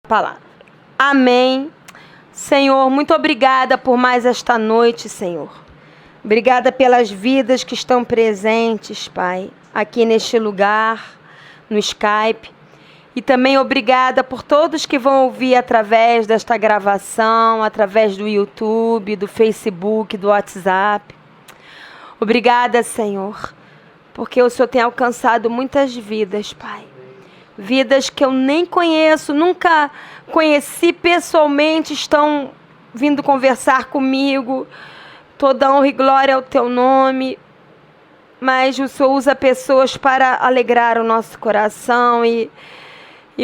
palavra. Amém. Senhor, muito obrigada por mais esta noite, Senhor. Obrigada pelas vidas que estão presentes, Pai, aqui neste lugar, no Skype. E também obrigada por todos que vão ouvir através desta gravação, através do YouTube, do Facebook, do WhatsApp. Obrigada, Senhor, porque o Senhor tem alcançado muitas vidas, Pai. Vidas que eu nem conheço, nunca conheci pessoalmente, estão vindo conversar comigo. Toda honra e glória ao Teu nome. Mas o Senhor usa pessoas para alegrar o nosso coração. E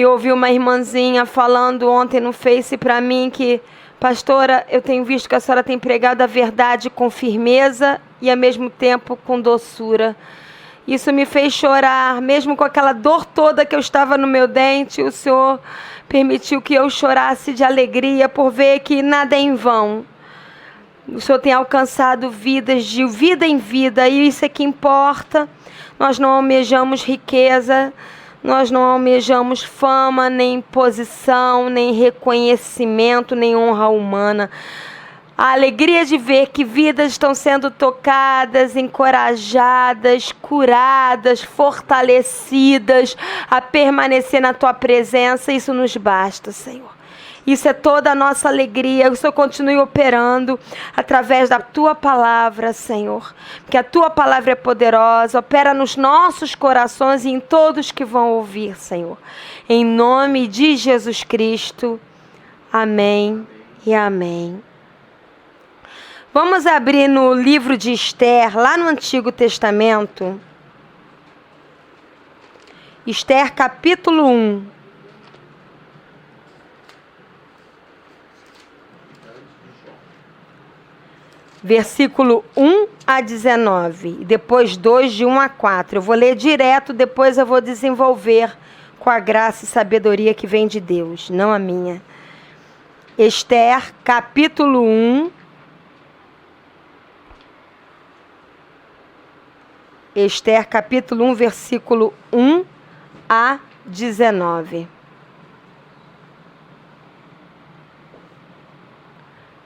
ouvi uma irmãzinha falando ontem no Face para mim que, pastora, eu tenho visto que a senhora tem pregado a verdade com firmeza e ao mesmo tempo com doçura. Isso me fez chorar, mesmo com aquela dor toda que eu estava no meu dente, o Senhor permitiu que eu chorasse de alegria por ver que nada é em vão. O Senhor tem alcançado vidas de vida em vida e isso é que importa. Nós não almejamos riqueza, nós não almejamos fama, nem posição, nem reconhecimento, nem honra humana. A alegria de ver que vidas estão sendo tocadas, encorajadas, curadas, fortalecidas a permanecer na Tua presença, isso nos basta, Senhor. Isso é toda a nossa alegria. O Senhor continue operando através da Tua palavra, Senhor. Porque a Tua palavra é poderosa, opera nos nossos corações e em todos que vão ouvir, Senhor. Em nome de Jesus Cristo. Amém e amém. Vamos abrir no livro de Esther, lá no Antigo Testamento. Esther, capítulo 1. Versículo 1 a 19. E depois 2, de 1 a 4. Eu vou ler direto, depois eu vou desenvolver com a graça e sabedoria que vem de Deus, não a minha. Esther, capítulo 1. Esther, capítulo 1, versículo 1 a 19.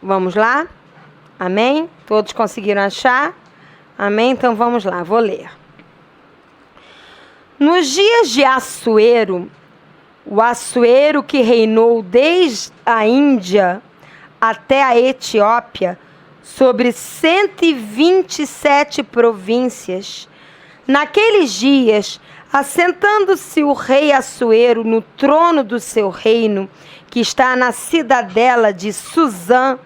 Vamos lá? Amém? Todos conseguiram achar? Amém? Então vamos lá, vou ler. Nos dias de Assuero, o Assuero que reinou desde a Índia até a Etiópia, sobre 127 províncias, naqueles dias, assentando-se o rei Assuero no trono do seu reino, que está na cidadela de Susã,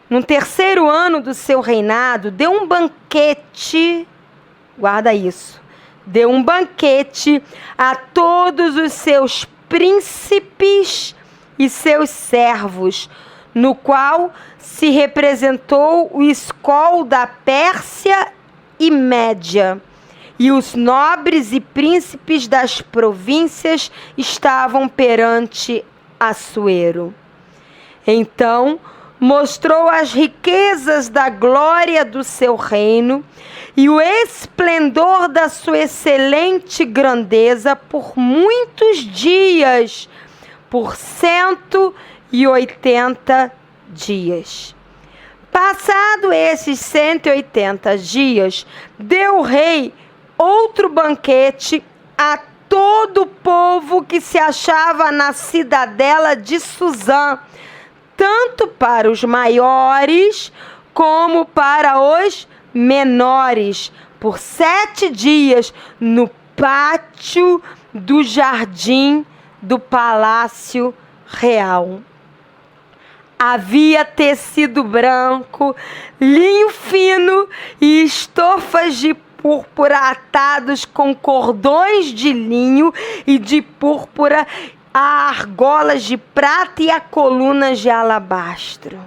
no 3º ano do seu reinado, deu um banquete, guarda isso, deu um banquete a todos os seus príncipes e seus servos, no qual se representou o escol da Pérsia e Média, e os nobres e príncipes das províncias estavam perante Assuero. Então mostrou as riquezas da glória do seu reino e o esplendor da sua excelente grandeza por muitos dias, por 180 dias. Passado esses 180 dias, deu o rei outro banquete a todo o povo que se achava na cidadela de Susã, tanto para os maiores como para os menores, por 7 dias, no pátio do jardim do palácio real. Havia tecido branco, linho fino e estofas de púrpura atados com cordões de linho e de púrpura a argolas de prata e a colunas de alabastro.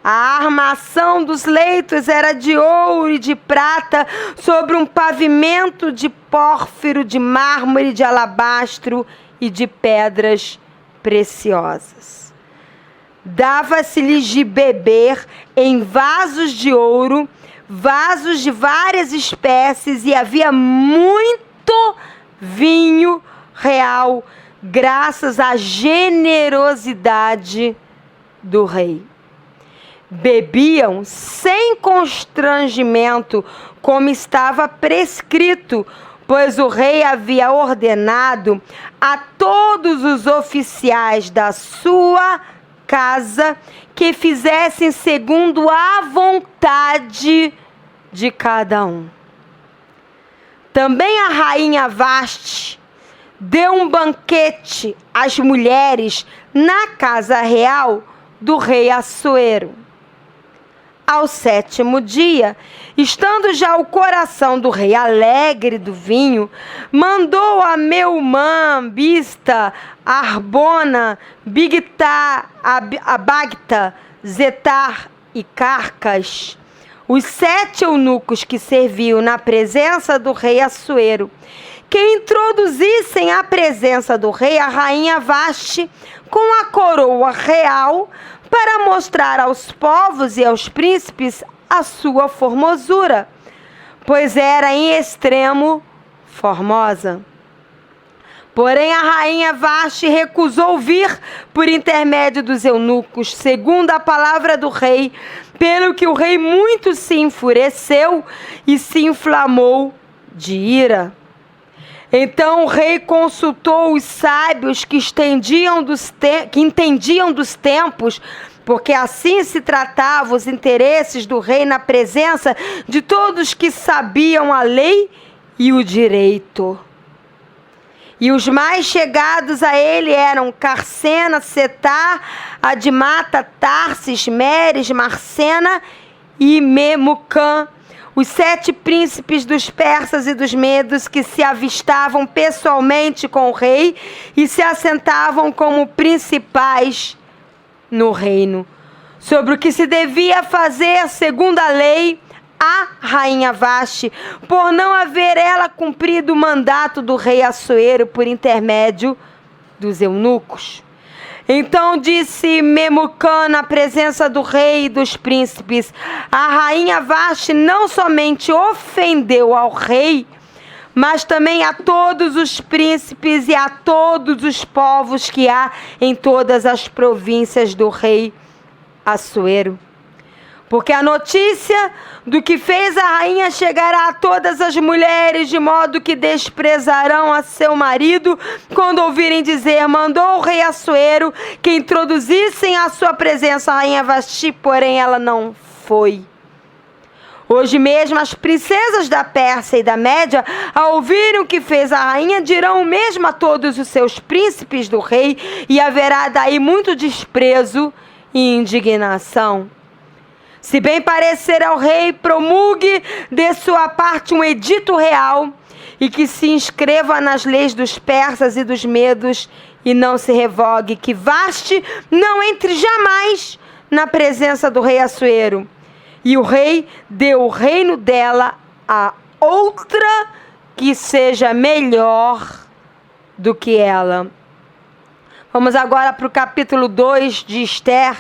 A armação dos leitos era de ouro e de prata sobre um pavimento de pórfiro, de mármore, de alabastro e de pedras preciosas. Dava-se-lhes de beber em vasos de ouro, vasos de várias espécies, e havia muito vinho real graças à generosidade do rei. Bebiam sem constrangimento, como estava prescrito, pois o rei havia ordenado a todos os oficiais da sua casa que fizessem segundo a vontade de cada um. Também a rainha Vaste deu um banquete às mulheres na casa real do rei Assuero. Ao 7º dia, estando já o coração do rei alegre do vinho, mandou a Meumã, Bista, Arbona, Bigtá, Abagta, Zetar e Carcas, os 7 eunucos que serviam na presença do rei Assuero, que introduzissem à presença do rei a rainha Vaste com a coroa real, para mostrar aos povos e aos príncipes a sua formosura, pois era em extremo formosa. Porém, a rainha Vaste recusou vir por intermédio dos eunucos, segundo a palavra do rei, pelo que o rei muito se enfureceu e se inflamou de ira. Então o rei consultou os sábios que entendiam dos tempos, porque assim se tratavam os interesses do rei na presença de todos que sabiam a lei e o direito. E os mais chegados a ele eram Carcena, Setar, Admata, Tarsis, Meres, Marcena e Memucã, os 7 príncipes dos persas e dos medos que se avistavam pessoalmente com o rei e se assentavam como principais no reino. Sobre o que se devia fazer segundo a lei, a rainha Vaste, por não haver ela cumprido o mandato do rei Assuero por intermédio dos eunucos. Então disse Memucã na presença do rei e dos príncipes: a rainha Vaste não somente ofendeu ao rei, mas também a todos os príncipes e a todos os povos que há em todas as províncias do rei Assuero. Porque a notícia do que fez a rainha chegará a todas as mulheres, de modo que desprezarão a seu marido, quando ouvirem dizer: mandou o rei Assuero que introduzissem à sua presença a rainha Vasti, porém ela não foi. Hoje mesmo as princesas da Pérsia e da Média, ao ouvirem o que fez a rainha, dirão o mesmo a todos os seus príncipes do rei, e haverá daí muito desprezo e indignação. Se bem parecer ao rei, promulgue de sua parte um edito real e que se inscreva nas leis dos persas e dos medos e não se revogue, que Vaste não entre jamais na presença do rei Assuero. E o rei deu o reino dela a outra que seja melhor do que ela. Vamos agora para o capítulo 2 de Esther,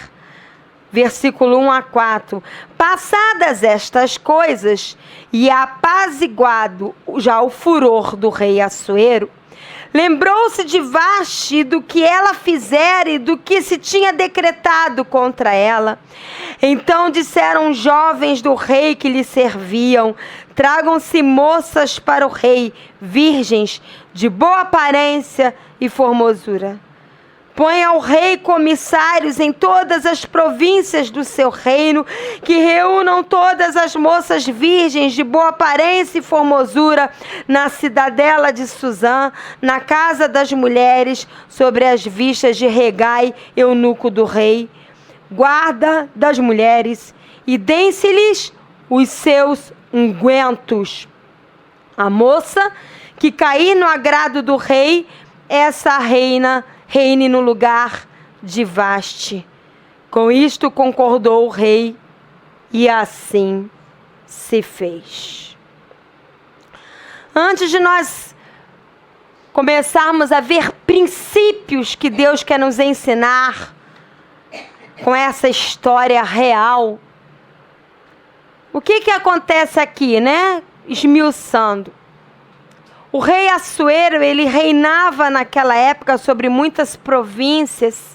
versículo 1 a 4. Passadas estas coisas e apaziguado já o furor do rei Assuero, lembrou-se de Vaste do que ela fizera e do que se tinha decretado contra ela. Então disseram os jovens do rei que lhe serviam: tragam-se moças para o rei, virgens, de boa aparência e formosura. Põe ao rei comissários em todas as províncias do seu reino, que reúnam todas as moças virgens de boa aparência e formosura na cidadela de Suzã, na casa das mulheres, sobre as vistas de Regai, eunuco do rei, guarda das mulheres, e deem-se-lhes os seus ungüentos. A moça que cair no agrado do rei, essa reine no lugar de Vaste. Com isto concordou o rei, e assim se fez. Antes de nós começarmos a ver princípios que Deus quer nos ensinar com essa história real, o que acontece aqui, né? Esmiuçando. O rei Assuero, ele reinava naquela época sobre muitas províncias.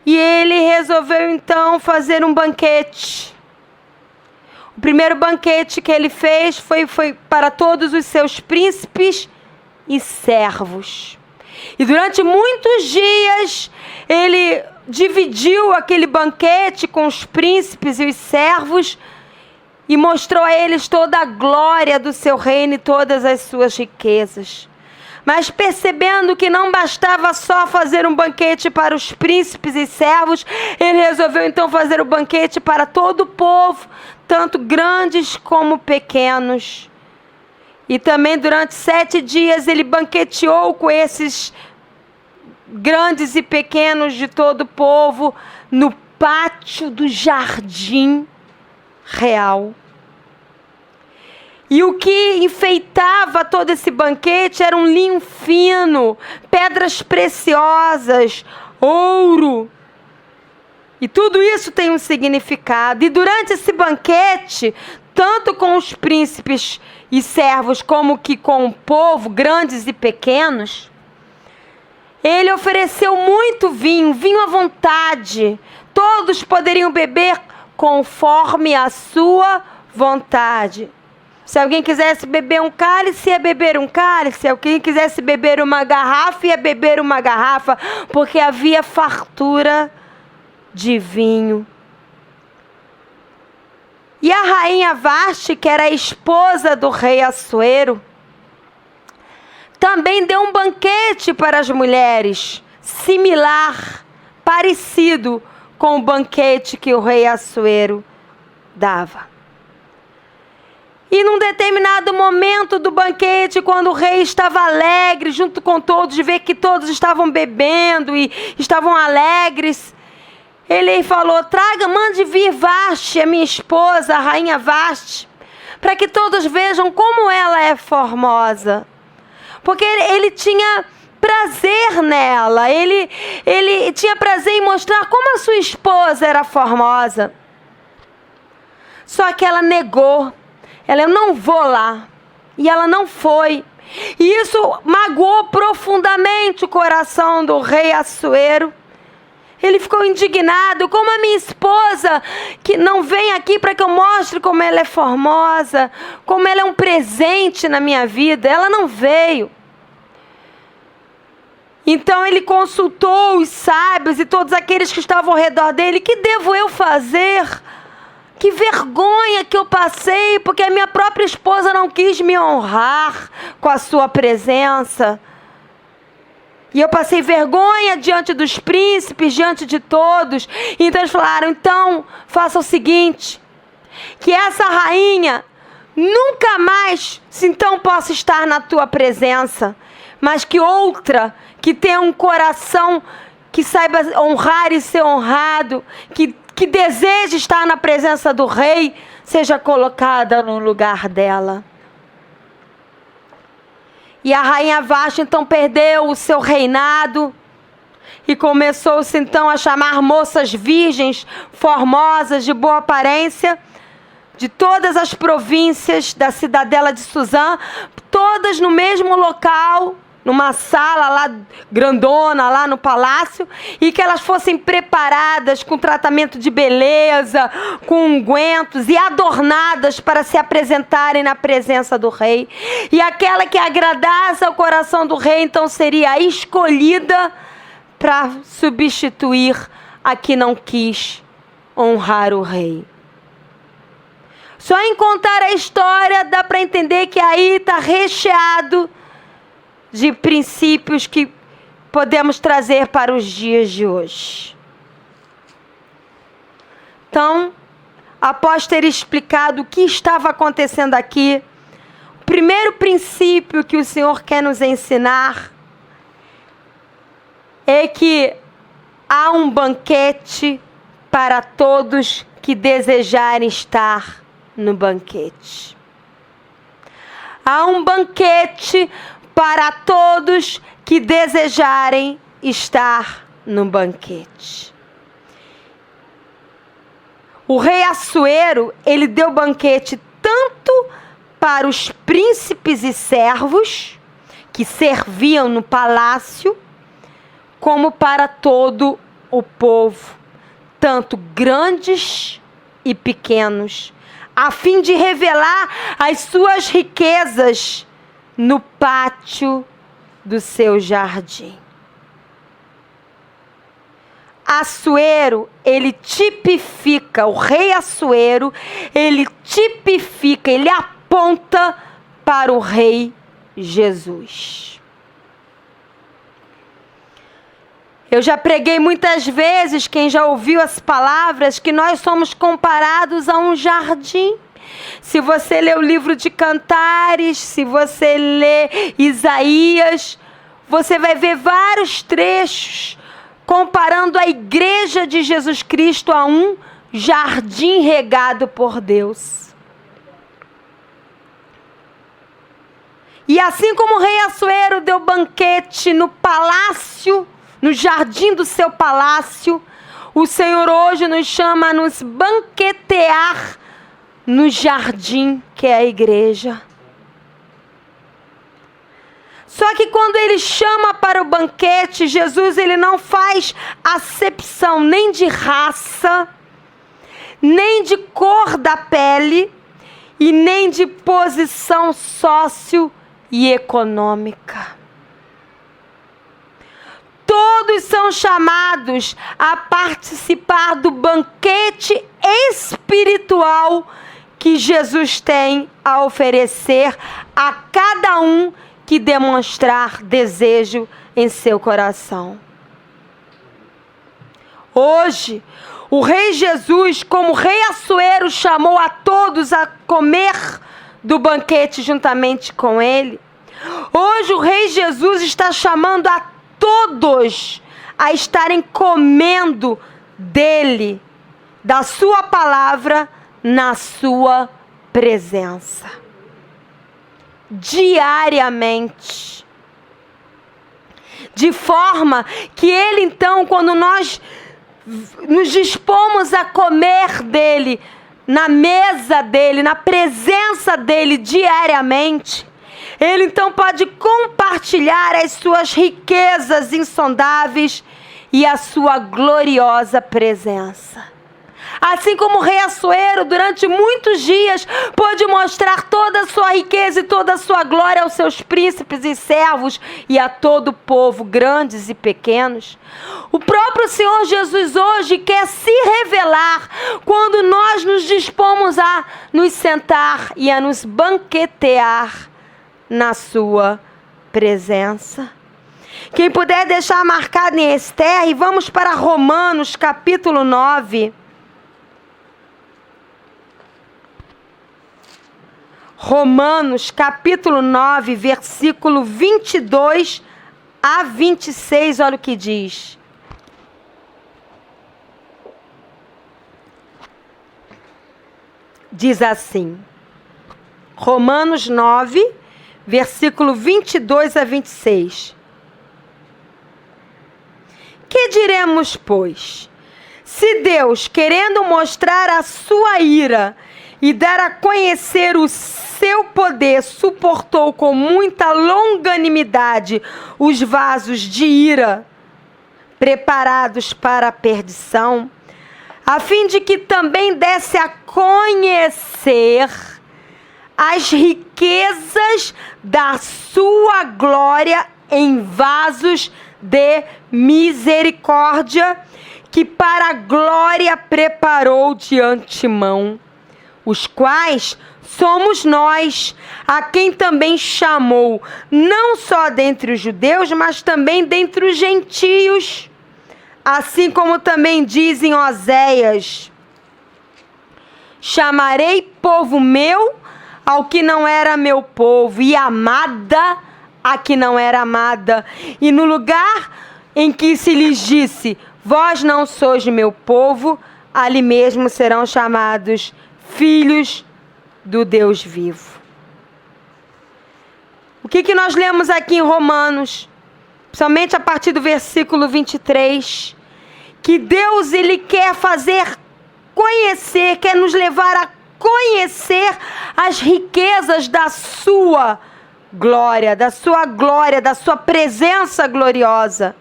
E ele resolveu então fazer um banquete. O primeiro banquete que ele fez foi para todos os seus príncipes e servos. E durante muitos dias ele dividiu aquele banquete com os príncipes e os servos e mostrou a eles toda a glória do seu reino e todas as suas riquezas. Mas percebendo que não bastava só fazer um banquete para os príncipes e servos, ele resolveu então fazer o banquete para todo o povo, tanto grandes como pequenos. E também durante 7 dias ele banqueteou com esses grandes e pequenos de todo o povo no pátio do jardim real. E o que enfeitava todo esse banquete era um linho fino, pedras preciosas, ouro. E tudo isso tem um significado. E durante esse banquete, tanto com os príncipes e servos, como que com o povo, grandes e pequenos, ele ofereceu muito vinho, vinho à vontade. Todos poderiam beber conforme a sua vontade. Se alguém quisesse beber um cálice, ia beber um cálice. Se alguém quisesse beber uma garrafa, ia beber uma garrafa. Porque havia fartura de vinho. E a rainha Vaste, que era a esposa do rei Assuero, também deu um banquete para as mulheres, similar, parecido com o banquete que o rei Assuero dava. E num determinado momento do banquete, quando o rei estava alegre, junto com todos, de ver que todos estavam bebendo e estavam alegres, ele falou: mande vir Vaste, a minha esposa, a rainha Vaste, para que todos vejam como ela é formosa. Porque ele tinha prazer nela, ele tinha prazer em mostrar como a sua esposa era formosa. Só que ela negou. Eu não vou lá. E ela não foi. E isso magoou profundamente o coração do rei Assuero. Ele ficou indignado. Como a minha esposa, que não vem aqui para que eu mostre como ela é formosa, como ela é um presente na minha vida, ela não veio. Então ele consultou os sábios e todos aqueles que estavam ao redor dele. Que devo eu fazer? Que vergonha que eu passei, porque a minha própria esposa não quis me honrar com a sua presença. E eu passei vergonha diante dos príncipes, diante de todos. Então eles falaram: então faça o seguinte, que essa rainha nunca mais então possa estar na tua presença, mas que outra, que tenha um coração que saiba honrar e ser honrado, que deseja estar na presença do rei, seja colocada no lugar dela. E a rainha Vaste então perdeu o seu reinado e começou-se então a chamar moças virgens, formosas, de boa aparência, de todas as províncias da cidadela de Suzã, todas no mesmo local, numa sala lá grandona, lá no palácio, e que elas fossem preparadas com tratamento de beleza, com ungüentos e adornadas para se apresentarem na presença do rei. E aquela que agradasse ao coração do rei, então seria a escolhida para substituir a que não quis honrar o rei. Só em contar a história dá para entender que aí está recheado de princípios que podemos trazer para os dias de hoje. Então, após ter explicado o que estava acontecendo aqui, o primeiro princípio que o Senhor quer nos ensinar é que há um banquete para todos que desejarem estar no banquete. Há um banquete para todos que desejarem estar no banquete. O rei Assuero, ele deu banquete tanto para os príncipes e servos que serviam no palácio, como para todo o povo, tanto grandes e pequenos, a fim de revelar as suas riquezas no pátio do seu jardim. Assuero, ele tipifica, o rei Assuero, ele tipifica, ele aponta para o rei Jesus. Eu já preguei muitas vezes, quem já ouviu as palavras, que nós somos comparados a um jardim. Se você ler o livro de Cantares, se você ler Isaías, você vai ver vários trechos comparando a igreja de Jesus Cristo a um jardim regado por Deus. E assim como o rei Assuero deu banquete no palácio, no jardim do seu palácio, o Senhor hoje nos chama a nos banquetear no jardim que é a igreja. Só que quando ele chama para o banquete, Jesus ele não faz acepção nem de raça, nem de cor da pele e nem de posição sócio e econômica. Todos são chamados a participar do banquete espiritual que Jesus tem a oferecer a cada um que demonstrar desejo em seu coração. Hoje, o rei Jesus, como rei Assuero, chamou a todos a comer do banquete juntamente com ele. Hoje, o rei Jesus está chamando a todos a estarem comendo dele, da sua palavra, na sua presença. Diariamente. De forma que ele então, quando nós nos dispomos a comer dele, na mesa dele, na presença dele diariamente, ele então pode compartilhar as suas riquezas insondáveis e a sua gloriosa presença. Assim como o rei Assuero, durante muitos dias, pôde mostrar toda a sua riqueza e toda a sua glória aos seus príncipes e servos e a todo o povo, grandes e pequenos. O próprio Senhor Jesus hoje quer se revelar quando nós nos dispomos a nos sentar e a nos banquetear na sua presença. Quem puder deixar marcado em Esther, e vamos para Romanos capítulo 9. Romanos capítulo 9, versículo 22 a 26, olha o que diz. Diz assim, Romanos 9, versículo 22 a 26. Que diremos, pois? Se Deus, querendo mostrar a sua ira e dar a conhecer o seu poder, suportou com muita longanimidade os vasos de ira preparados para a perdição, a fim de que também desse a conhecer as riquezas da sua glória em vasos de misericórdia, que para a glória preparou de antemão, os quais somos nós, a quem também chamou, não só dentre os judeus, mas também dentre os gentios. Assim como também diz em Oséias, chamarei povo meu ao que não era meu povo, e amada a que não era amada. E no lugar em que se lhes disse, vós não sois meu povo, ali mesmo serão chamados filhos do Deus vivo. O que nós lemos aqui em Romanos? Somente a partir do versículo 23. Que Deus, Ele quer fazer conhecer, quer nos levar a conhecer as riquezas da sua glória, da sua presença gloriosa.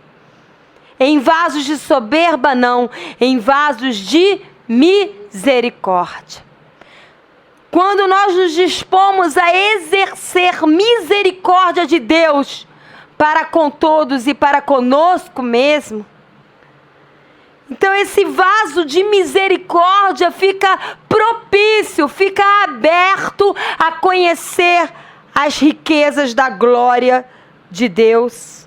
Em vasos de soberba, não, em vasos de misericórdia. Quando nós nos dispomos a exercer misericórdia de Deus para com todos e para conosco mesmo, então esse vaso de misericórdia fica propício, fica aberto a conhecer as riquezas da glória de Deus.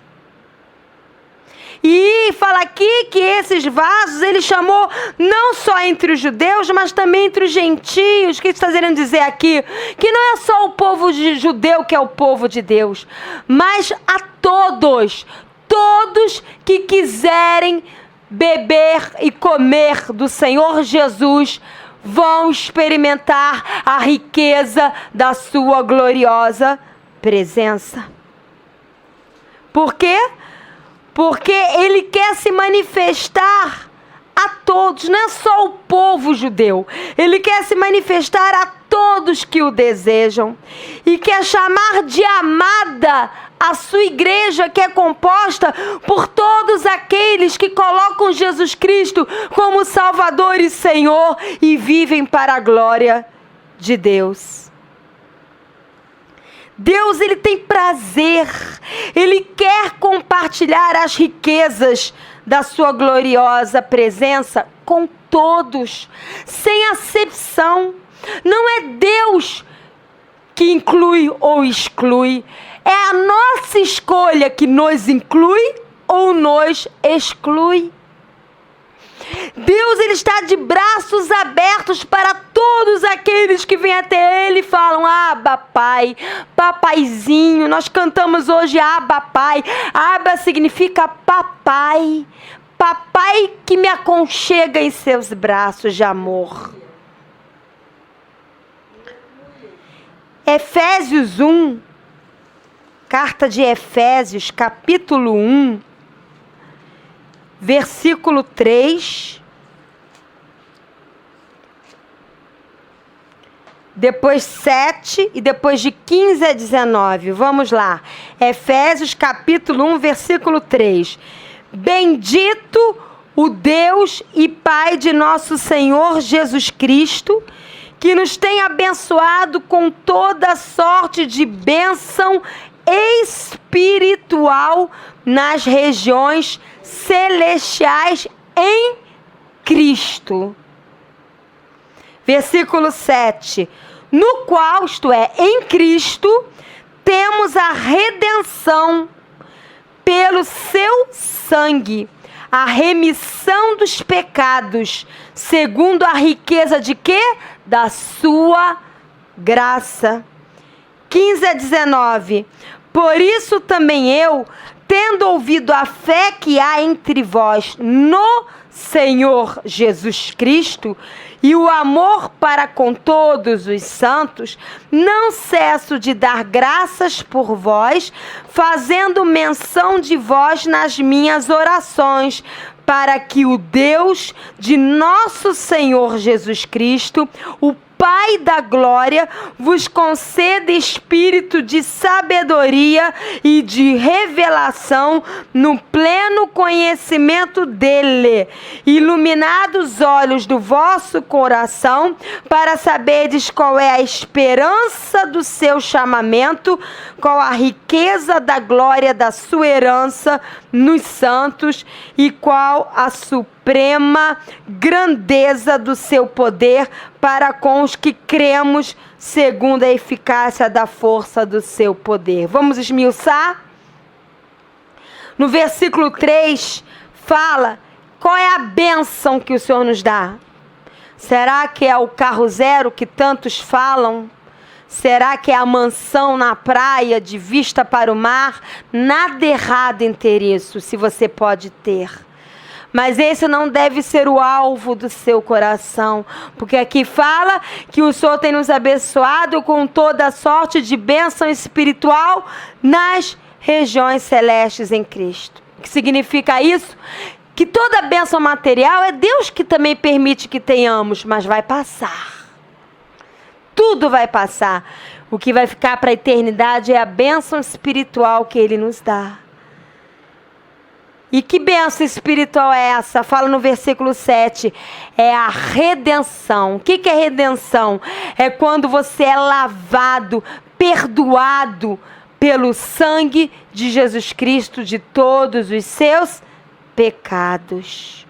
E fala aqui que esses vasos ele chamou não só entre os judeus, mas também entre os gentios. O que está querendo dizer aqui? Que não é só o povo judeu que é o povo de Deus, mas a todos que quiserem beber e comer do Senhor Jesus vão experimentar a riqueza da sua gloriosa presença. Por quê? Porque ele quer se manifestar a todos, não é só o povo judeu. Ele quer se manifestar a todos que o desejam. E quer chamar de amada a sua igreja, que é composta por todos aqueles que colocam Jesus Cristo como Salvador e Senhor e vivem para a glória de Deus. Deus, ele tem prazer, ele quer compartilhar as riquezas da sua gloriosa presença com todos, sem acepção. Não é Deus que inclui ou exclui, é a nossa escolha que nos inclui ou nos exclui. Deus, ele está de braços abertos para todos aqueles que vêm até ele e falam: Abba, Pai, papaizinho. Nós cantamos hoje Abba, Pai. Abba significa papai. Papai que me aconchega em seus braços de amor. Efésios 1, carta de Efésios, capítulo 1, versículo 3, depois 7 e depois de 15 a 19. Vamos lá. Efésios capítulo 1, versículo 3. Bendito o Deus e Pai de nosso Senhor Jesus Cristo, que nos tem abençoado com toda sorte de bênção espiritual nas regiões celestiais em Cristo. Versículo 7. No qual, isto é, em Cristo, temos a redenção pelo seu sangue, a remissão dos pecados, segundo a riqueza de quê? Da sua graça. 15 a 19. Por isso também eu, tendo ouvido a fé que há entre vós no Senhor Jesus Cristo e o amor para com todos os santos, não cesso de dar graças por vós, fazendo menção de vós nas minhas orações, para que o Deus de nosso Senhor Jesus Cristo, o Pai da glória, vos conceda espírito de sabedoria e de revelação no pleno conhecimento dele, iluminados os olhos do vosso coração, para saberdes qual é a esperança do seu chamamento, qual a riqueza da glória da sua herança nos santos e qual a suprema grandeza do seu poder para com os que cremos, segundo a eficácia da força do seu poder. Vamos esmiuçar? No versículo 3, fala qual é a bênção que o Senhor nos dá. Será que é o carro zero que tantos falam? Será que é a mansão na praia de vista para o mar? Nada errado em ter isso, se você pode ter. Mas esse não deve ser o alvo do seu coração. Porque aqui fala que o Senhor tem nos abençoado com toda sorte de bênção espiritual nas regiões celestes em Cristo. O que significa isso? Que toda bênção material é Deus que também permite que tenhamos, mas vai passar. tudo vai passar. O que vai ficar para a eternidade é a bênção espiritual que Ele nos dá. E que bênção espiritual é essa? Fala no versículo 7. É a redenção. O que é redenção? É quando você é lavado, perdoado pelo sangue de Jesus Cristo de todos os seus pecados.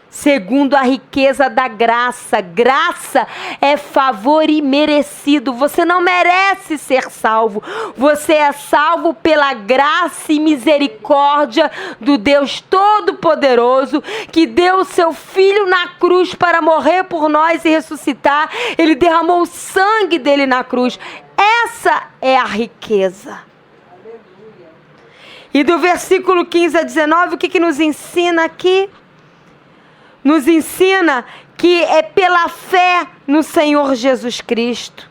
Segundo a riqueza da graça. Graça é favor imerecido. Você não merece ser salvo. Você é salvo pela graça e misericórdia do Deus Todo-Poderoso, que deu o seu Filho na cruz para morrer por nós e ressuscitar. Ele derramou o sangue dele na cruz. Essa é a riqueza. E do versículo 15 a 19, o que nos ensina aqui? Nos ensina que é pela fé no Senhor Jesus Cristo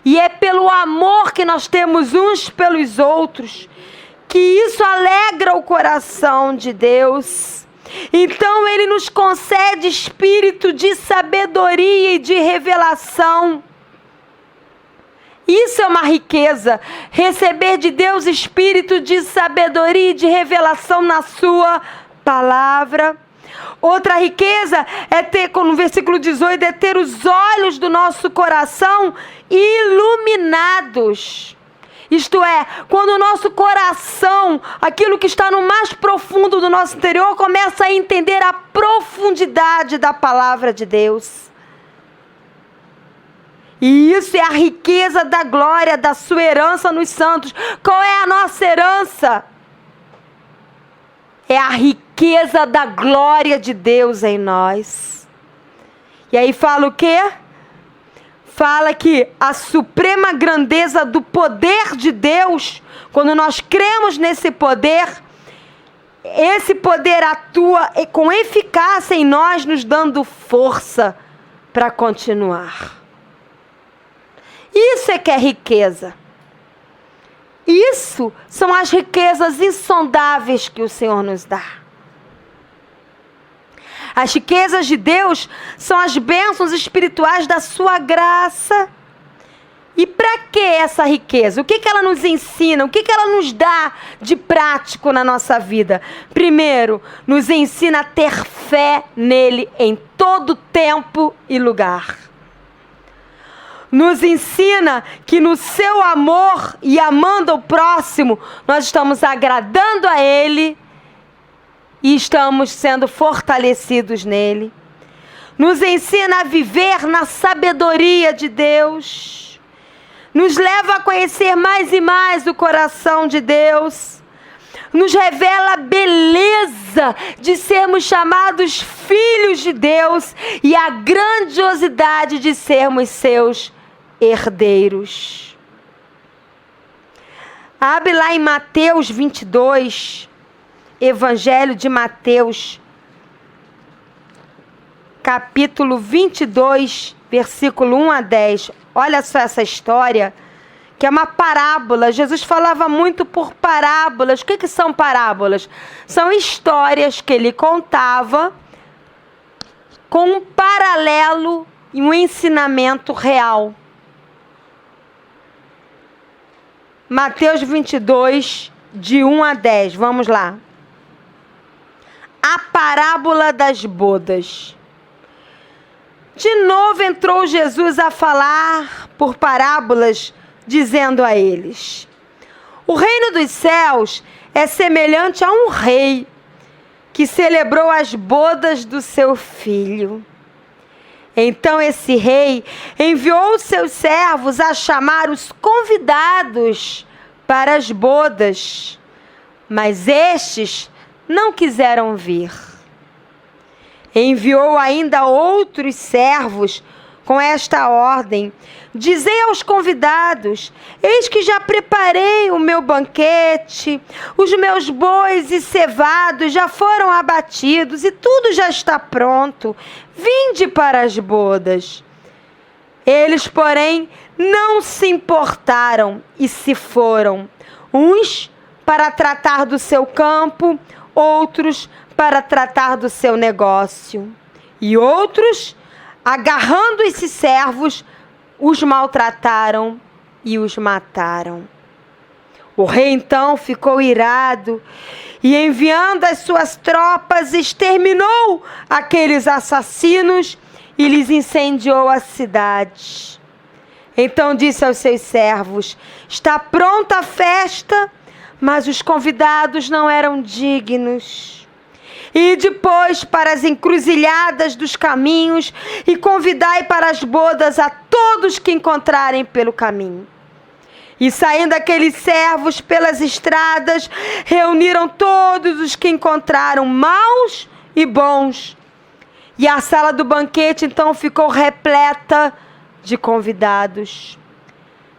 e é pelo amor que nós temos uns pelos outros que isso alegra o coração de Deus. Então Ele nos concede espírito de sabedoria e de revelação. Isso é uma riqueza, receber de Deus espírito de sabedoria e de revelação na sua palavra. Outra riqueza é ter, no versículo 18, é ter os olhos do nosso coração iluminados. Isto é, quando o nosso coração, aquilo que está no mais profundo do nosso interior, começa a entender a profundidade da palavra de Deus. E isso é a riqueza da glória, da sua herança nos santos. Qual é a nossa herança? É a riqueza da glória de Deus em nós. E aí fala o quê? Fala que a suprema grandeza do poder de Deus, quando nós cremos nesse poder, esse poder atua com eficácia em nós, nos dando força para continuar. Isso é que é riqueza. Isso são as riquezas insondáveis que o Senhor nos dá. As riquezas de Deus são as bênçãos espirituais da sua graça. E para que essa riqueza? O que ela nos ensina? O que ela nos dá de prático na nossa vida? Primeiro, nos ensina a ter fé nele em todo tempo e lugar. Nos ensina que no seu amor e amando o próximo, nós estamos agradando a Ele e estamos sendo fortalecidos nele. Nos ensina a viver na sabedoria de Deus. Nos leva a conhecer mais e mais o coração de Deus. Nos revela a beleza de sermos chamados filhos de Deus e a grandiosidade de sermos seus herdeiros. Abre lá em Mateus 22, Evangelho de Mateus, capítulo 22, versículo 1 a 10. Olha só essa história, que é uma parábola. Jesus falava muito por parábolas. O que são parábolas? São histórias que ele contava com um paralelo e um ensinamento real. Mateus 22, de 1 a 10. Vamos lá. A parábola das bodas. De novo entrou Jesus a falar por parábolas, dizendo a eles: o reino dos céus é semelhante a um rei que celebrou as bodas do seu filho. Então esse rei enviou os seus servos a chamar os convidados para as bodas, mas estes não quiseram vir. Enviou ainda outros servos com esta ordem: dizei aos convidados: eis que já preparei o meu banquete, os meus bois e cevados já foram abatidos e tudo já está pronto. Vinde para as bodas. Eles, porém, não se importaram e se foram, uns para tratar do seu campo, outros para tratar do seu negócio. E outros, agarrando esses servos, os maltrataram e os mataram. O rei então ficou irado e, enviando as suas tropas, exterminou aqueles assassinos e lhes incendiou a cidade. Então disse aos seus servos: está pronta a festa, mas os convidados não eram dignos. E depois para as encruzilhadas dos caminhos e convidai para as bodas a todos que encontrarem pelo caminho. E saindo aqueles servos pelas estradas, reuniram todos os que encontraram, maus e bons. E a sala do banquete então ficou repleta de convidados.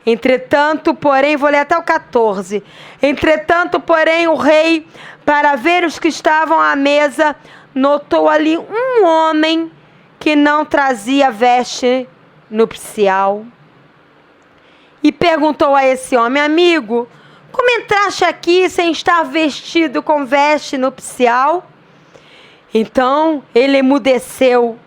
Entretanto, porém, vou ler até o 14. Entretanto, porém, o rei, para ver os que estavam à mesa, notou ali um homem que não trazia veste nupcial. E perguntou a esse homem: amigo, como entraste aqui sem estar vestido com veste nupcial? Então ele emudeceu.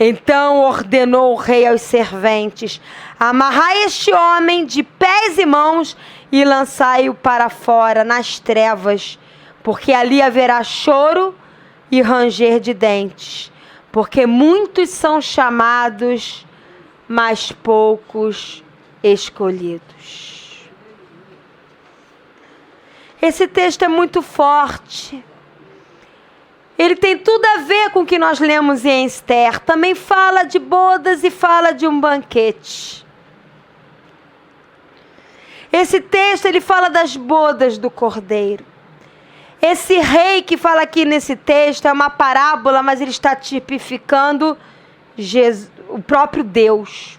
Então ordenou o rei aos serventes: amarrai este homem de pés e mãos e lançai-o para fora nas trevas, porque ali haverá choro e ranger de dentes, porque muitos são chamados, mas poucos escolhidos. Esse texto é muito forte. Ele tem tudo a ver com o que nós lemos em Esther. Também fala de bodas e fala de um banquete. Esse texto, ele fala das bodas do Cordeiro. Esse rei que fala aqui nesse texto é uma parábola, mas ele está tipificando Jesus, o próprio Deus.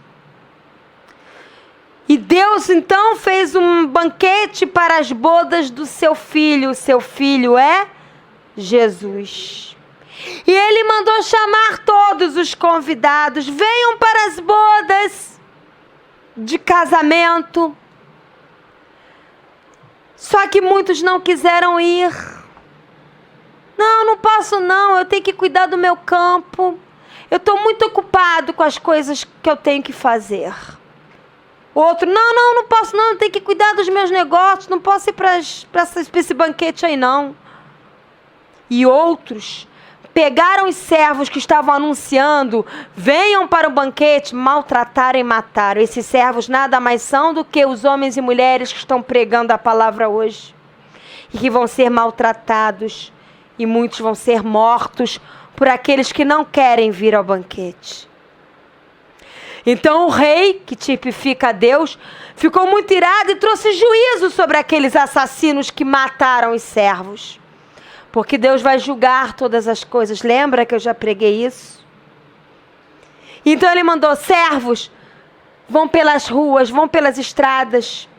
E Deus então fez um banquete para as bodas do seu filho. O seu filho é Jesus. E ele mandou chamar todos os convidados: venham para as bodas de casamento. Só que muitos não quiseram ir. Não posso não, eu tenho que cuidar do meu campo. Eu estou muito ocupado com as coisas que eu tenho que fazer. Outro: não posso não, eu tenho que cuidar dos meus negócios, não posso ir para esse banquete aí não. E outros pegaram os servos que estavam anunciando: venham para o banquete, maltrataram e mataram. Esses servos nada mais são do que os homens e mulheres que estão pregando a palavra hoje. E que vão ser maltratados. E muitos vão ser mortos por aqueles que não querem vir ao banquete. Então o rei, que tipifica Deus, ficou muito irado e trouxe juízo sobre aqueles assassinos que mataram os servos. Porque Deus vai julgar todas as coisas. Lembra que eu já preguei isso? Então ele mandou: servos, vão pelas ruas, vão pelas estradas.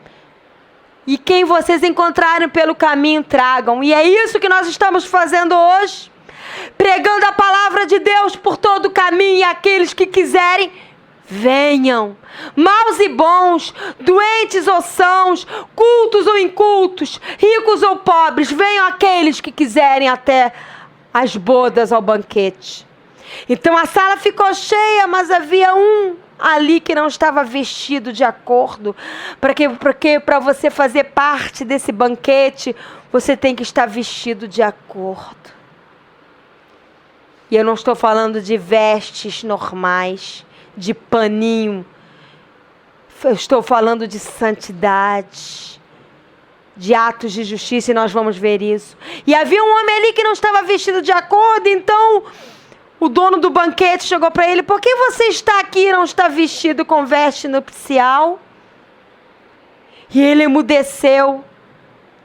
E quem vocês encontrarem pelo caminho, tragam. E é isso que nós estamos fazendo hoje. Pregando a palavra de Deus por todo o caminho. E aqueles que quiserem, venham. Maus e bons, doentes ou sãos, cultos ou incultos, ricos ou pobres, venham aqueles que quiserem até as bodas ao banquete. Então a sala ficou cheia, mas havia um ali que não estava vestido de acordo. Porque para você fazer parte desse banquete, você tem que estar vestido de acordo. E eu não estou falando de vestes normais, de paninho. Eu estou falando de santidade, de atos de justiça, e nós vamos ver isso. E havia um homem ali que não estava vestido de acordo. Então o dono do banquete chegou para ele: por que você está aqui e não está vestido com veste nupcial? E ele emudeceu.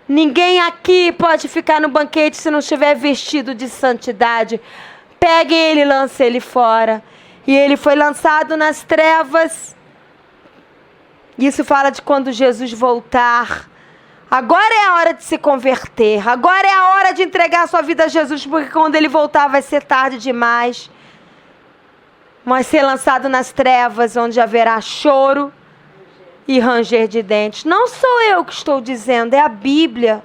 Ninguém aqui pode ficar no banquete se não estiver vestido de santidade. Peguem ele e lancem ele fora. E ele foi lançado nas trevas. Isso fala de quando Jesus voltar. Agora é a hora de se converter. Agora é a hora de entregar a sua vida a Jesus, porque quando ele voltar vai ser tarde demais. Mas ser lançado nas trevas, onde haverá choro e ranger de dentes. Não sou eu que estou dizendo, é a Bíblia.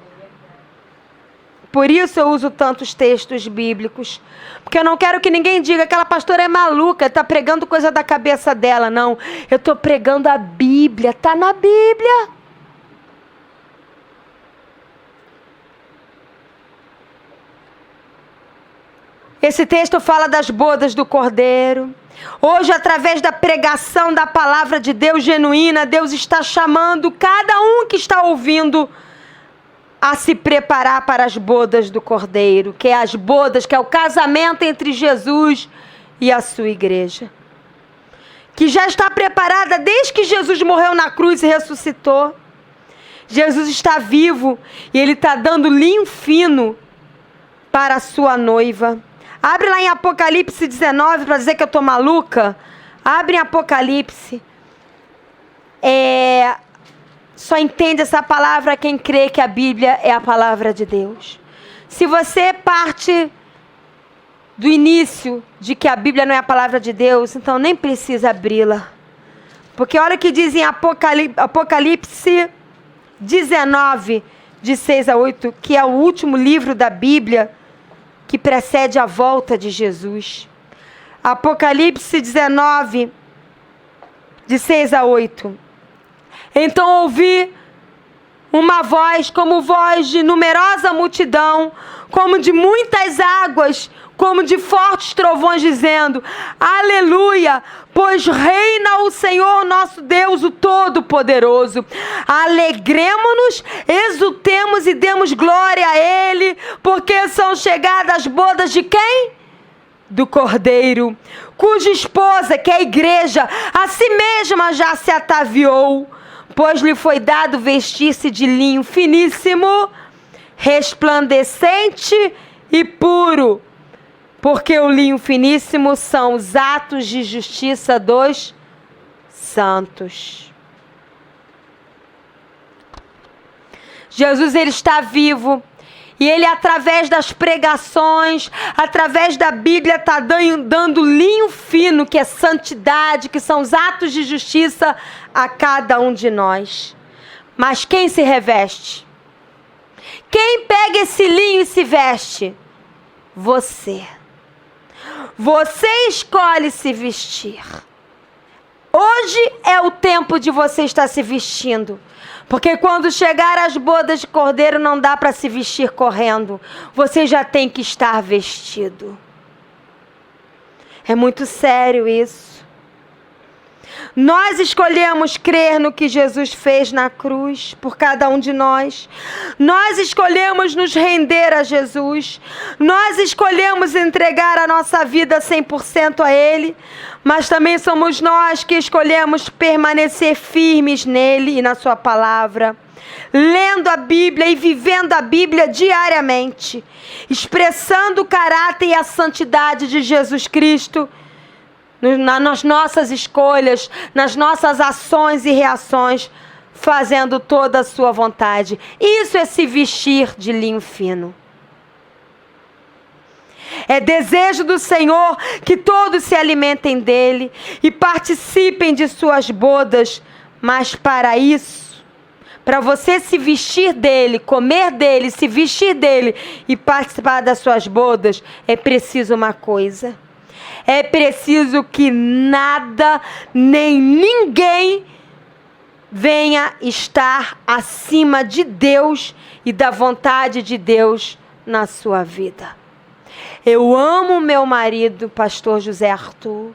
Por isso eu uso tantos textos bíblicos. Porque eu não quero que ninguém diga que aquela pastora é maluca, está pregando coisa da cabeça dela. Não, eu estou pregando a Bíblia, está na Bíblia. Esse texto fala das bodas do Cordeiro. Hoje, através da pregação da palavra de Deus genuína, Deus está chamando cada um que está ouvindo a se preparar para as bodas do Cordeiro, que é as bodas, que é o casamento entre Jesus e a sua igreja, que já está preparada desde que Jesus morreu na cruz e ressuscitou. Jesus está vivo e Ele está dando linho fino para a sua noiva. Abre lá em Apocalipse 19 para dizer que eu estou maluca. Abre em Apocalipse. Só entende essa palavra quem crê que a Bíblia é a palavra de Deus. Se você parte do início de que a Bíblia não é a palavra de Deus, então nem precisa abri-la. Porque olha o que diz em Apocalipse 19, de 6 a 8, que é o último livro da Bíblia que precede a volta de Jesus. Apocalipse 19, de 6 a 8. Então ouvi uma voz como voz de numerosa multidão, como de muitas águas, como de fortes trovões, dizendo: Aleluia, pois reina o Senhor nosso Deus, o Todo-Poderoso. Alegremo-nos, exultemos e demos glória a Ele, porque são chegadas as bodas de quem? Do Cordeiro, cuja esposa, que é a igreja, a si mesma já se ataviou, pois lhe foi dado vestir-se de linho finíssimo, resplandecente e puro, porque o linho finíssimo são os atos de justiça dos santos. Jesus, Ele está vivo. E Ele, através das pregações, através da Bíblia, está dando linho fino, que é santidade, que são os atos de justiça a cada um de nós. Mas quem se reveste? Quem pega esse linho e se veste? Você. Você escolhe se vestir. Hoje é o tempo de você estar se vestindo. Porque quando chegar as bodas de Cordeiro, não dá para se vestir correndo. Você já tem que estar vestido. É muito sério isso. Nós escolhemos crer no que Jesus fez na cruz por cada um de nós. Nós escolhemos nos render a Jesus. Nós escolhemos entregar a nossa vida 100% a Ele. Mas também somos nós que escolhemos permanecer firmes nele e na sua palavra, lendo a Bíblia e vivendo a Bíblia diariamente, expressando o caráter e a santidade de Jesus Cristo nas nossas escolhas, nas nossas ações e reações, fazendo toda a sua vontade. Isso é se vestir de linho fino. É desejo do Senhor que todos se alimentem dele e participem de suas bodas. Mas para isso, para você se vestir dele, comer dele, se vestir dele e participar das suas bodas, é preciso uma coisa. É preciso que nada, nem ninguém venha estar acima de Deus e da vontade de Deus na sua vida. Eu amo meu marido, pastor José Arthur.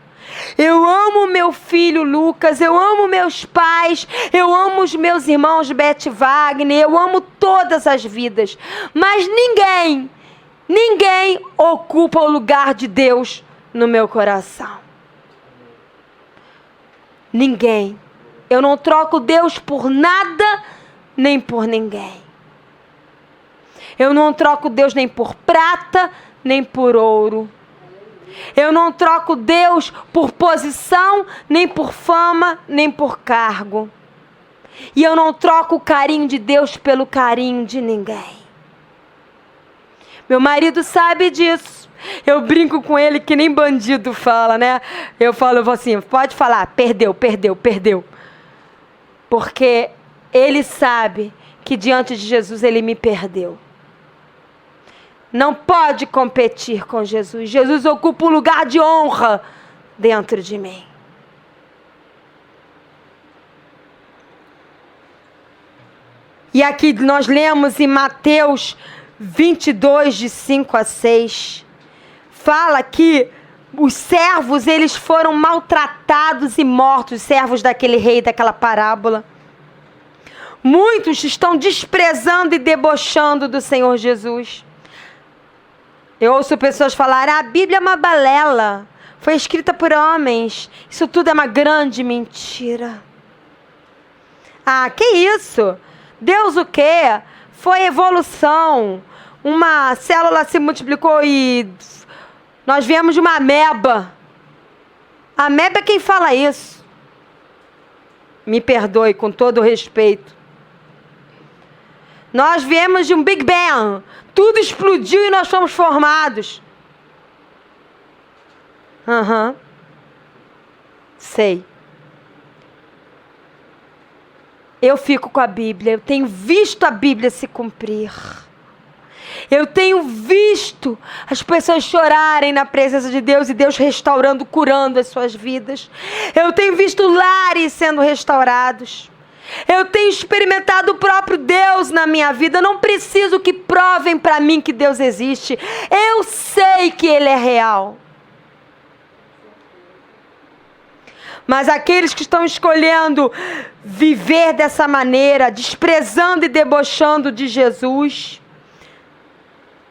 Eu amo meu filho Lucas. Eu amo meus pais. Eu amo os meus irmãos Beth Wagner. Eu amo todas as vidas. Mas ninguém ocupa o lugar de Deus no meu coração. Ninguém. Eu não troco Deus por nada, nem por ninguém. Eu não troco Deus nem por prata, nem por ouro. Eu não troco Deus por posição, nem por fama, nem por cargo. E eu não troco o carinho de Deus pelo carinho de ninguém. Meu marido sabe disso. Eu brinco com ele que nem bandido fala, né? Eu falo assim, pode falar, perdeu. Porque ele sabe que diante de Jesus ele me perdeu. não pode competir com Jesus. Jesus ocupa um lugar de honra dentro de mim. E aqui nós lemos em Mateus 22, de 5 a 6, fala que os servos, eles foram maltratados e mortos, os servos daquele rei, daquela parábola. Muitos estão desprezando e debochando do Senhor Jesus. Eu ouço pessoas falarem, a Bíblia é uma balela, foi escrita por homens, isso tudo é uma grande mentira. Ah, que isso? Deus o quê? Foi evolução. Uma célula se multiplicou e nós viemos de uma ameba. A ameba é quem fala isso. Me perdoe, com todo o respeito. Nós viemos de um Big Bang. Tudo explodiu e nós fomos formados. Sei. Eu fico com a Bíblia. Eu tenho visto a Bíblia se cumprir. Eu tenho visto as pessoas chorarem na presença de Deus e Deus restaurando, curando as suas vidas. Eu tenho visto lares sendo restaurados. Eu tenho experimentado o próprio Deus na minha vida. Eu não preciso que provem para mim que Deus existe. Eu sei que Ele é real. Mas aqueles que estão escolhendo viver dessa maneira, desprezando e debochando de Jesus,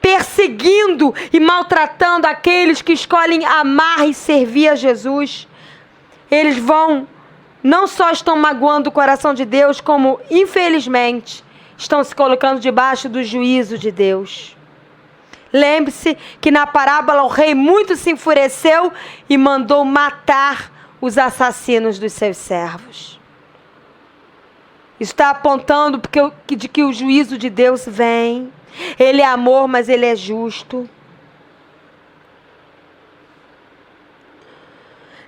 perseguindo e maltratando aqueles que escolhem amar e servir a Jesus, eles não só estão magoando o coração de Deus, como, infelizmente, estão se colocando debaixo do juízo de Deus. Lembre-se que na parábola o rei muito se enfureceu e mandou matar os assassinos dos seus servos. Isso está apontando de que o juízo de Deus vem. Ele é amor, mas Ele é justo.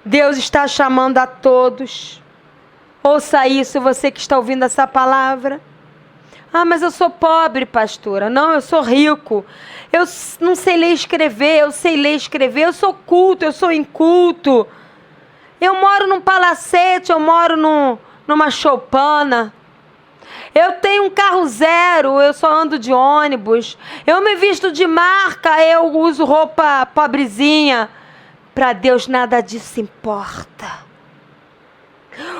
Deus está chamando a todos. Ouça isso, você que está ouvindo essa palavra. Ah, mas eu sou pobre, pastora. Não, eu sou rico. Eu não sei ler e escrever, eu sei ler e escrever. Eu sou culto, eu sou inculto. Eu moro num palacete, eu moro numa choupana. Eu tenho um carro zero, eu só ando de ônibus. Eu me visto de marca, eu uso roupa pobrezinha. Para Deus nada disso importa.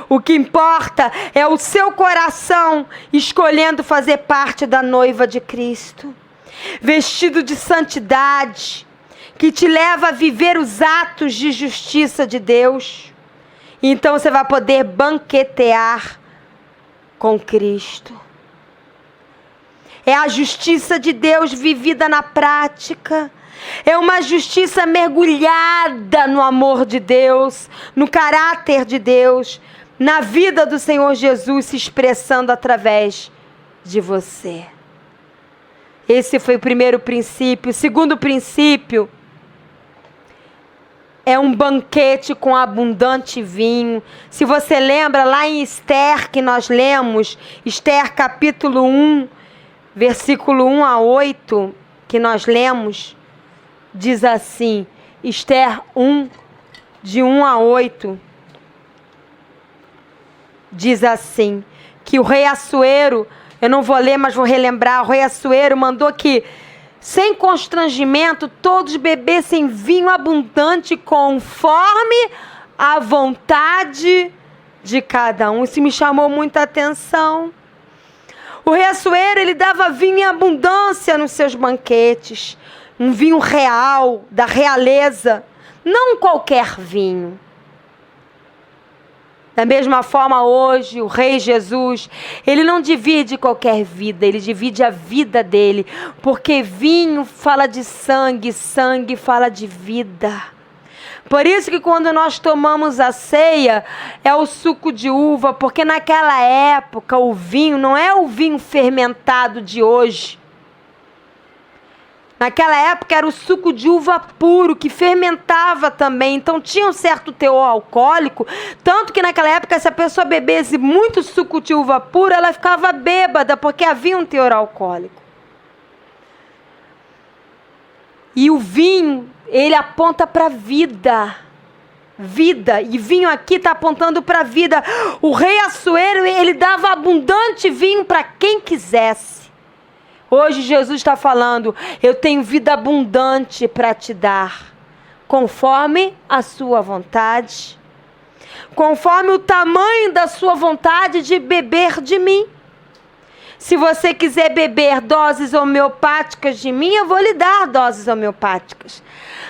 O que importa é o seu coração escolhendo fazer parte da noiva de Cristo. Vestido de santidade, que te leva a viver os atos de justiça de Deus. Então você vai poder banquetear com Cristo. É a justiça de Deus vivida na prática. É uma justiça mergulhada no amor de Deus, no caráter de Deus, na vida do Senhor Jesus se expressando através de você. Esse foi o primeiro princípio. O segundo princípio é um banquete com abundante vinho. Se você lembra lá em Esther que nós lemos, Esther capítulo 1, versículo 1 a 8, que nós lemos, diz assim, Esther 1, de 1 a 8, diz assim, que o rei Assuero, eu não vou ler, mas vou relembrar, o rei Assuero mandou que, sem constrangimento, todos bebessem vinho abundante conforme a vontade de cada um. Isso me chamou muita atenção. O rei Assuero, ele dava vinho em abundância nos seus banquetes. Um vinho real, da realeza, não qualquer vinho. Da mesma forma hoje, o Rei Jesus, ele não divide qualquer vida, ele divide a vida dele. Porque vinho fala de sangue, sangue fala de vida. Por isso que quando nós tomamos a ceia, é o suco de uva, porque naquela época o vinho não é o vinho fermentado de hoje. Naquela época era o suco de uva puro, que fermentava também, então tinha um certo teor alcoólico, tanto que naquela época se a pessoa bebesse muito suco de uva puro, ela ficava bêbada, porque havia um teor alcoólico. E o vinho, ele aponta para a vida. Vida. E vinho aqui está apontando para a vida. O rei Assuero, ele dava abundante vinho para quem quisesse. Hoje Jesus está falando, eu tenho vida abundante para te dar, conforme a sua vontade, conforme o tamanho da sua vontade de beber de mim. Se você quiser beber doses homeopáticas de mim, eu vou lhe dar doses homeopáticas.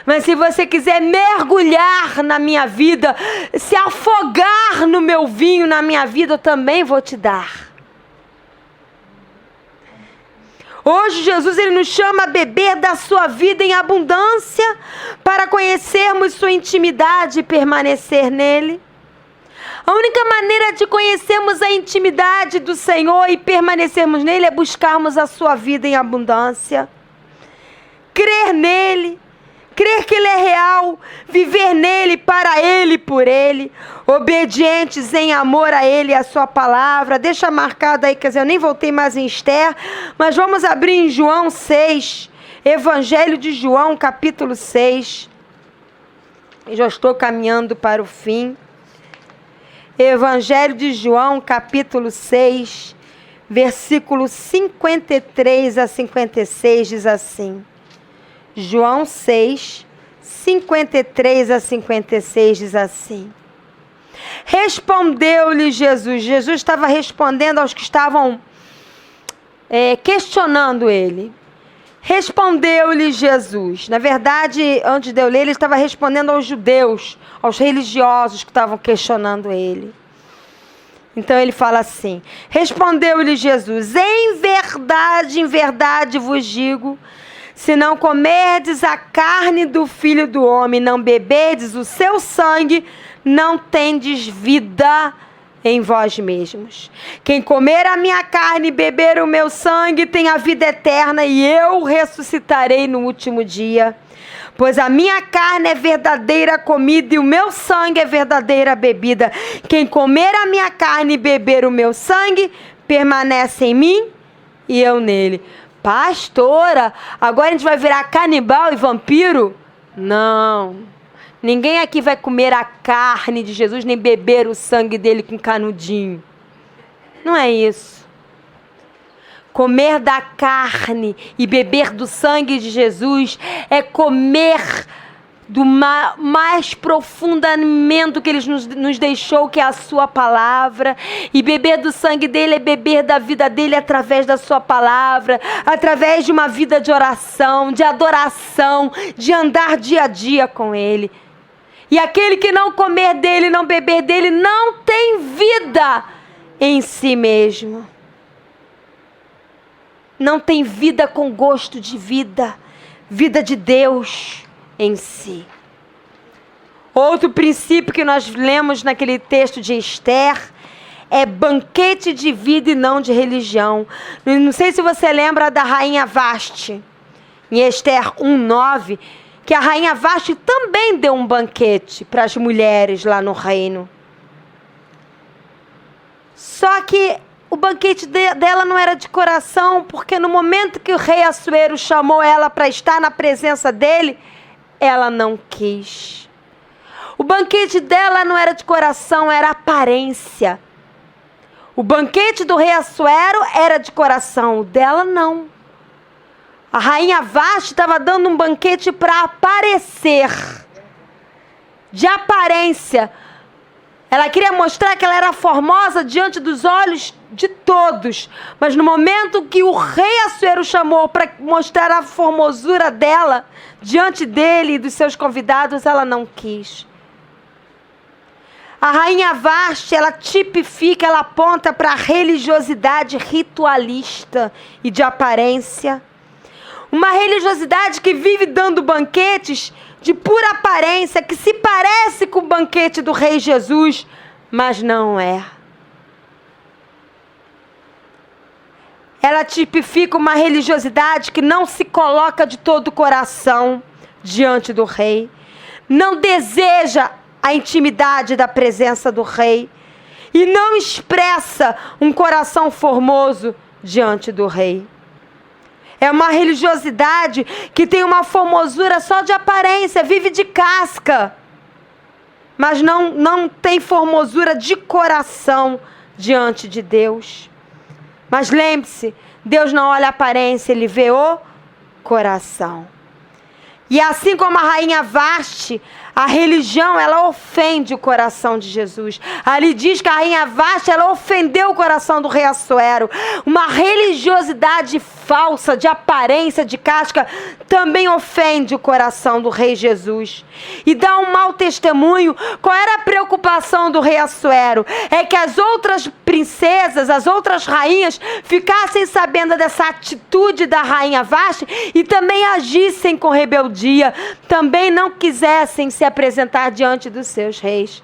Mas se você quiser mergulhar na minha vida, se afogar no meu vinho, na minha vida, eu também vou te dar. Hoje Jesus, ele nos chama a beber da sua vida em abundância, para conhecermos sua intimidade e permanecer nele. A única maneira de conhecermos a intimidade do Senhor e permanecermos nele é buscarmos a sua vida em abundância. Crer nele, crer que ele é real, viver nele, para ele e por ele, obedientes em amor a ele e a sua palavra. Deixa marcado aí, quer dizer, eu nem voltei mais em Esther, mas vamos abrir em João 6, Evangelho de João, capítulo 6. Eu já estou caminhando para o fim. Evangelho de João, capítulo 6, versículo 53 a 56, diz assim. João 6, 53 a 56, diz assim. Respondeu-lhe Jesus. Jesus estava respondendo aos que estavam questionando ele. Respondeu-lhe Jesus. Na verdade, antes de eu ler, ele estava respondendo aos judeus, aos religiosos que estavam questionando ele. Então ele fala assim: respondeu-lhe Jesus: em verdade vos digo, se não comerdes a carne do Filho do Homem, não beberdes o seu sangue, não tendes vida em vós mesmos. Quem comer a minha carne e beber o meu sangue tem a vida eterna, e eu ressuscitarei no último dia. Pois a minha carne é verdadeira comida e o meu sangue é verdadeira bebida. Quem comer a minha carne e beber o meu sangue, permanece em mim e eu nele. Pastora, agora a gente vai virar canibal e vampiro? Não. Ninguém aqui vai comer a carne de Jesus, nem beber o sangue dele com canudinho. Não é isso. Comer da carne e beber do sangue de Jesus é comer do mais profundo alimento que ele nos deixou, que é a sua palavra. E beber do sangue dele é beber da vida dele através da sua palavra, através de uma vida de oração, de adoração, de andar dia a dia com ele. E aquele que não comer dele, não beber dele, não tem vida em si mesmo. Não tem vida com gosto de vida. Vida de Deus em si. Outro princípio que nós lemos naquele texto de Esther é banquete de vida e não de religião. Não sei se você lembra da rainha Vasti, em Esther 1:9, que a rainha Vasti também deu um banquete para as mulheres lá no reino. Só que o banquete dela não era de coração, porque no momento que o rei Assuero chamou ela para estar na presença dele, ela não quis. O banquete dela não era de coração, era aparência. O banquete do rei Assuero era de coração, o dela não. A rainha Vasti estava dando um banquete para aparecer, de aparência. Ela queria mostrar que ela era formosa diante dos olhos de todos. Mas no momento que o rei Assuero chamou para mostrar a formosura dela diante dele e dos seus convidados, ela não quis. A rainha Vasti, ela tipifica, ela aponta para a religiosidade ritualista e de aparência. Uma religiosidade que vive dando banquetes de pura aparência, que se parece com o banquete do rei Jesus, mas não é. Ela tipifica uma religiosidade que não se coloca de todo o coração diante do rei, não deseja a intimidade da presença do rei e não expressa um coração formoso diante do rei. É uma religiosidade que tem uma formosura só de aparência, vive de casca. Mas não tem formosura de coração diante de Deus. Mas lembre-se, Deus não olha a aparência, Ele vê o coração. E assim como a rainha Vaste, a religião, ela ofende o coração de Jesus. Ali diz que a rainha Vaste, ela ofendeu o coração do rei Assuero. Uma religiosidade falsa, de aparência, de casca, também ofende o coração do rei Jesus. E dá um mau testemunho. Qual era a preocupação do rei Assuero? É que as outras princesas, as outras rainhas, ficassem sabendo dessa atitude da rainha Vaste e também agissem com rebeldia. Também não quisessem se apresentar diante dos seus reis.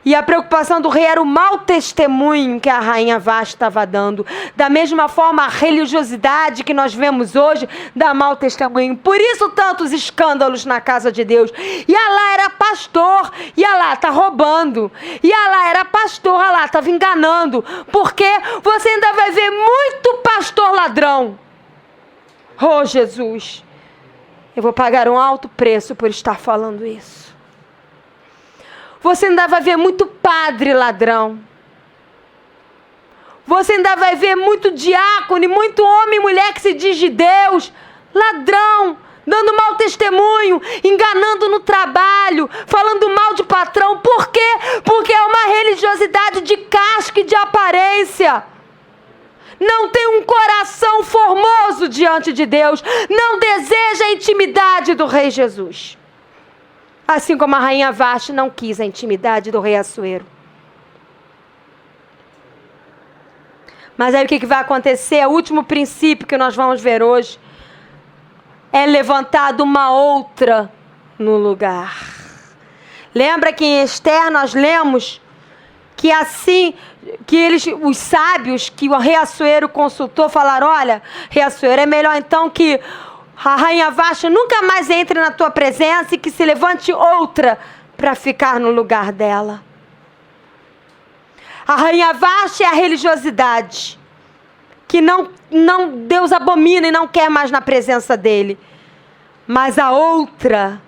E a preocupação do rei era o mau testemunho que a rainha Vaste estava dando. Da mesma forma, a religiosidade que nós vemos hoje dá mau testemunho. Por isso, tantos escândalos na casa de Deus. E Alá era pastor, e Alá está roubando. E Alá era pastor, Alá estava enganando. Porque você ainda vai ver muito pastor ladrão. Oh, Jesus! Eu vou pagar um alto preço por estar falando isso. Você ainda vai ver muito padre ladrão. Você ainda vai ver muito diácono e muito homem e mulher que se diz de Deus. Ladrão, dando mau testemunho, enganando no trabalho, falando mal de patrão. Por quê? Porque é uma religiosidade de casca e de aparência. Não tem um coração formoso diante de Deus. Não deseja a intimidade do rei Jesus. Assim como a rainha Vaste não quis a intimidade do rei Assuero. Mas aí o que vai acontecer? O último princípio que nós vamos ver hoje é levantado uma outra no lugar. Lembra que em Esther nós lemos que assim, que os sábios que o rei Assuero consultou falaram: olha, rei Assuero, é melhor então que a rainha Vaste nunca mais entre na tua presença e que se levante outra para ficar no lugar dela. A rainha Vaste é a religiosidade que não Deus abomina e não quer mais na presença dele. Mas a outra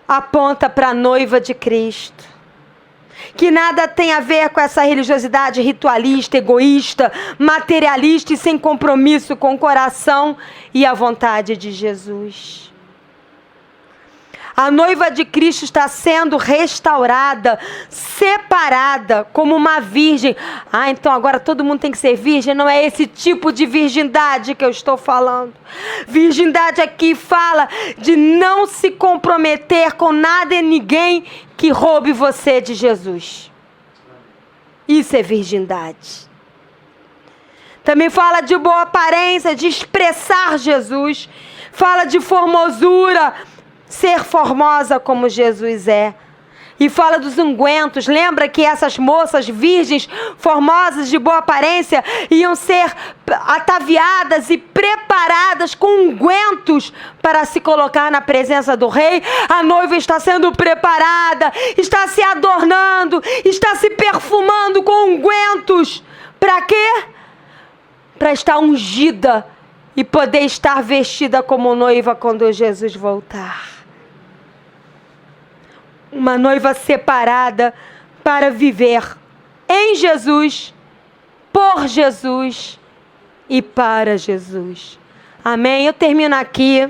aponta para a noiva de Cristo, que nada tem a ver com essa religiosidade ritualista, egoísta, materialista e sem compromisso com o coração e a vontade de Jesus. A noiva de Cristo está sendo restaurada, separada como uma virgem. Ah, então agora todo mundo tem que ser virgem? Não é esse tipo de virgindade que eu estou falando. Virgindade aqui fala de não se comprometer com nada e ninguém que roube você de Jesus. Isso é virgindade. Também fala de boa aparência, de expressar Jesus. Fala de formosura, ser formosa como Jesus é. E fala dos ungüentos. Lembra que essas moças virgens, formosas, de boa aparência, iam ser ataviadas e preparadas com ungüentos para se colocar na presença do rei. A noiva está sendo preparada, está se adornando, está se perfumando com ungüentos. Para quê? Para estar ungida e poder estar vestida como noiva quando Jesus voltar. Uma noiva separada para viver em Jesus, por Jesus e para Jesus. Amém? Eu termino aqui.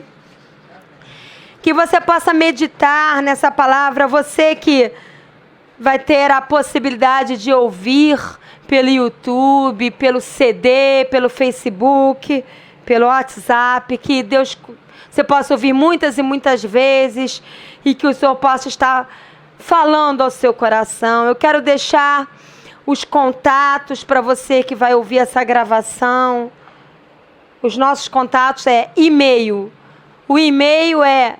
Que você possa meditar nessa palavra. Você que vai ter a possibilidade de ouvir pelo YouTube, pelo CD, pelo Facebook, pelo WhatsApp. Que Deus... você possa ouvir muitas e muitas vezes e que o Senhor possa estar falando ao seu coração. Eu quero deixar os contatos para você que vai ouvir essa gravação. Os nossos contatos é e-mail. O e-mail é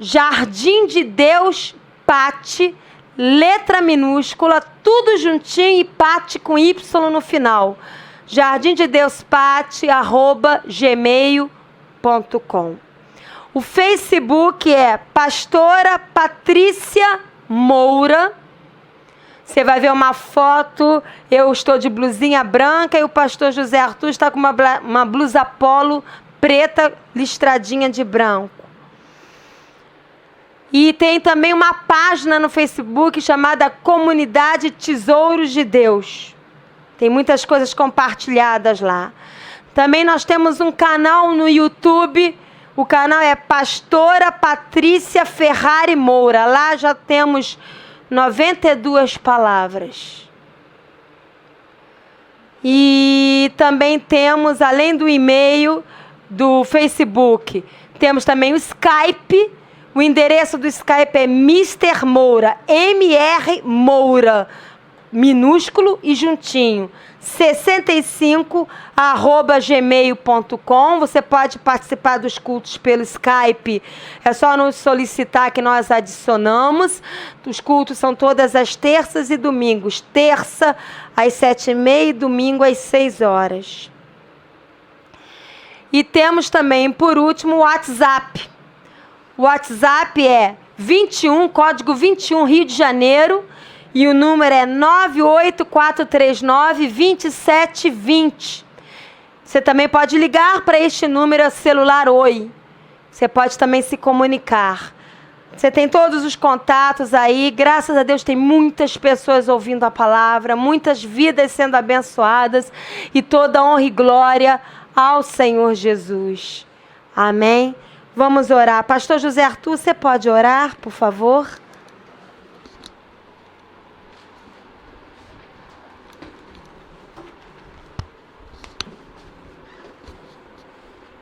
Jardim de Deus Pati, letra minúscula, tudo juntinho e Pati com Y no final. jardimdeDeusPati@gmail.com. O Facebook é Pastora Patrícia Moura. Você vai ver uma foto, eu estou de blusinha branca e o pastor José Arthur está com uma blusa polo preta listradinha de branco. E tem também uma página no Facebook chamada Comunidade Tesouros de Deus. Tem muitas coisas compartilhadas lá. Também nós temos um canal no YouTube. O canal é Pastora Patrícia Ferrari Moura. Lá já temos 92 palavras. E também temos, além do e-mail do Facebook, temos também o Skype. O endereço do Skype é Mr. Moura, MR Moura, minúsculo e juntinho, 65@gmail.com. Você pode participar dos cultos pelo Skype, é só nos solicitar que nós adicionamos. Os cultos são todas as terças e domingos, terça às 7h30 e domingo às 6 horas. E temos também, por último, o WhatsApp. O WhatsApp é 21, código 21, Rio de Janeiro, e o número é 98439-2720. Você também pode ligar para este número celular Oi. Você pode também se comunicar. Você tem todos os contatos aí. Graças a Deus tem muitas pessoas ouvindo a palavra, muitas vidas sendo abençoadas, e toda honra e glória ao Senhor Jesus. Amém? Vamos orar. Pastor José Arthur, você pode orar, por favor?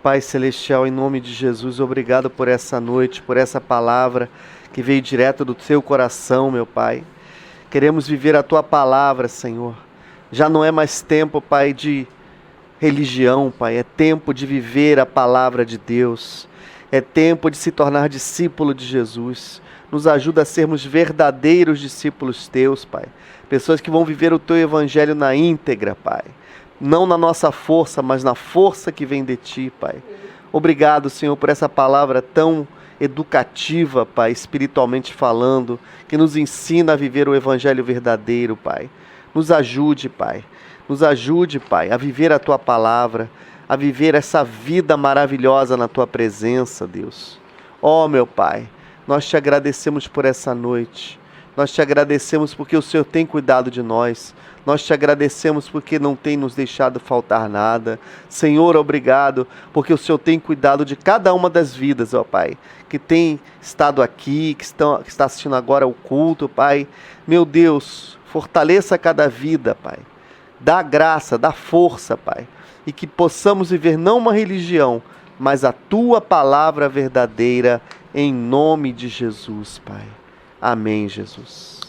Pai Celestial, em nome de Jesus, obrigado por essa noite, por essa palavra que veio direto do Teu coração, meu Pai. Queremos viver a Tua palavra, Senhor. Já não é mais tempo, Pai, de religião, Pai. É tempo de viver a palavra de Deus. É tempo de se tornar discípulo de Jesus. Nos ajuda a sermos verdadeiros discípulos Teus, Pai. Pessoas que vão viver o Teu Evangelho na íntegra, Pai. Não na nossa força, mas na força que vem de Ti, Pai. Obrigado, Senhor, por essa palavra tão educativa, Pai, espiritualmente falando, que nos ensina a viver o Evangelho verdadeiro, Pai. Nos ajude, Pai. Nos ajude, Pai, a viver a Tua palavra, a viver essa vida maravilhosa na Tua presença, Deus. Ó, meu Pai, nós Te agradecemos por essa noite. Nós Te agradecemos porque o Senhor tem cuidado de nós. Nós Te agradecemos porque não tem nos deixado faltar nada. Senhor, obrigado, porque o Senhor tem cuidado de cada uma das vidas, ó Pai, que tem estado aqui, que está assistindo agora o culto, Pai. Meu Deus, fortaleça cada vida, Pai. Dá graça, dá força, Pai. E que possamos viver não uma religião, mas a Tua palavra verdadeira, em nome de Jesus, Pai. Amém, Jesus.